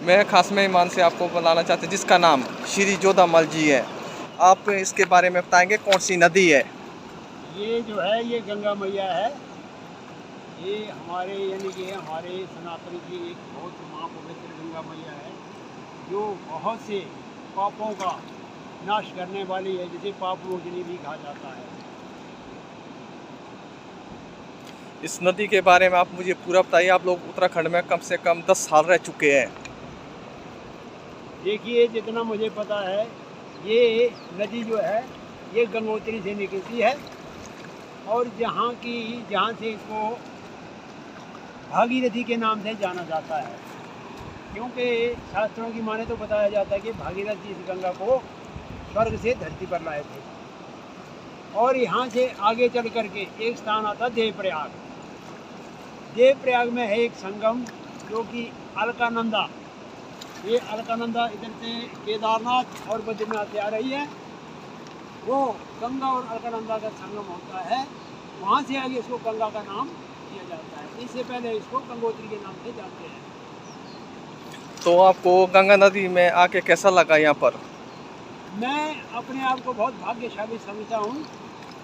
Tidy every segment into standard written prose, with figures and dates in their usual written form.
मैं खास मेहमान से आपको बुलाना चाहते जिसका नाम श्री जोधामल जी है। आप इसके बारे में बताएंगे कौन सी नदी है? ये जो है ये गंगा मैया है। ये हमारे यानी कि हमारे सनातन की एक बहुत महापवित्र गंगा मैया है, जो बहुत से पापों का नाश करने वाली है, जिसे पाप मोचनी भी कहा जाता है। इस नदी के बारे में आप मुझे पूरा बताइए। आप लोग उत्तराखंड में कम से कम 10 साल रह चुके हैं। देखिए, जितना मुझे पता है, ये नदी जो है ये गंगोत्री से निकलती है, और जहाँ से इसको भागीरथी के नाम से जाना जाता है, क्योंकि शास्त्रों की माने तो बताया जाता है कि भागीरथ जी इस गंगा को स्वर्ग से धरती पर लाए थे। और यहाँ से आगे चल करके एक स्थान आता देवप्रयाग। देवप्रयाग में है एक संगम, जो कि अलकानंदा। ये अलकानंदा इधर से केदारनाथ और बद्रीनाथ से आ रही है। वो गंगा और अलकानंदा का संगम होता है, वहाँ से आगे इसको गंगा का नाम दिया जाता है। इससे पहले इसको गंगोत्री के नाम से जानते हैं। तो आपको गंगा नदी में आके कैसा लगा यहाँ पर? मैं अपने आप को बहुत भाग्यशाली समझता हूँ,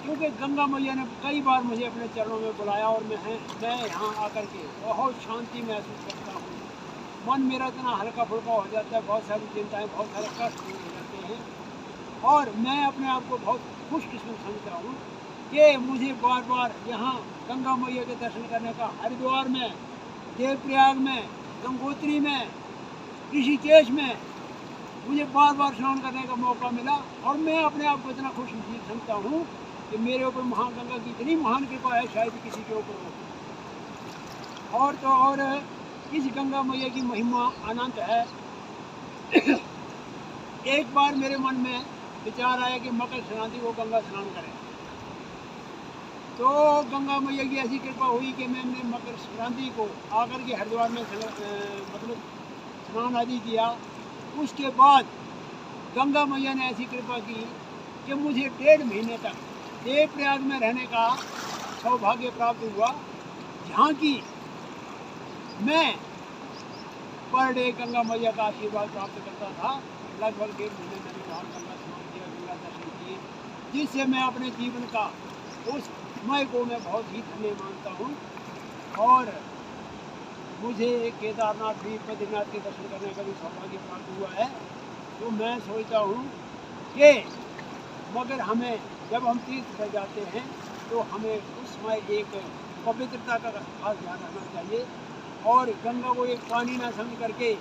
क्योंकि गंगा मैया ने कई बार मुझे अपने चरणों में बुलाया, और मैं यहाँ आकर के बहुत शांति महसूस करता हूँ। मन मेरा इतना हल्का फुल्का हो जाता है, बहुत सारी चिंताएं, बहुत सारे कष्ट दूर हो जाते हैं, और मैं अपने आप को बहुत खुशकिस्मत समझता हूँ कि मुझे बार बार यहाँ गंगा मैया के दर्शन करने का हरिद्वार में, देवप्रयाग में, गंगोत्री में, ऋषिकेश में मुझे बार बार स्नान करने का मौका मिला। और मैं अपने आप को इतना खुश नसीब समझता हूँ कि मेरे ऊपर महागंगा की इतनी महान कृपा है, शायद किसी के ऊपर हो। और तो और इस गंगा मैया की महिमा अनंत है। एक बार मेरे मन में विचार आया कि मकर संक्रांति को गंगा स्नान करें, तो गंगा मैया की ऐसी कृपा हुई कि मैंने मकर संक्रांति को आकर के हरिद्वार में मतलब स्नान आदि किया। उसके बाद गंगा मैया ने ऐसी कृपा की कि मुझे 1.5 महीने तक देवप्रयाग में रहने का सौभाग्य प्राप्त हुआ, जहाँ की मैं पर डे गंगा मैया का आशीर्वाद प्राप्त करता था। लगभग 1.5 महीने मैंने वहाँ गंगा स्नान किया, गंगा दर्शन किए, जिससे मैं अपने जीवन का उस समय को मैं बहुत ही धन्य मानता हूँ। और मुझे केदारनाथ भी, बद्रीनाथ के दर्शन करने का भी सौभाग्य प्राप्त हुआ है। तो मैं सोचता हूँ कि मगर हमें जब हम तीर्थ पर जाते हैं तो हमें उस समय एक पवित्रता का खास ध्यान रखना चाहिए, और गंगा को एक पानी ना समझ करके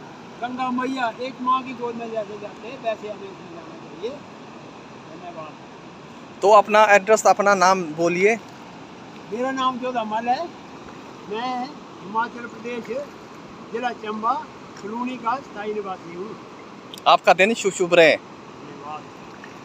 गंगा मैया एक माँ की गोद में जैसे जाते हैं, वैसे हमें इसमें जाना चाहिए। धन्यवाद। तो अपना एड्रेस, अपना नाम बोलिए। मेरा नाम जोधामल है। मैं हिमाचल प्रदेश, जिला चंबा, सलूनी का स्थायी निवासी हूँ। आपका दिन शुभ शुभ रहे। धन्यवाद।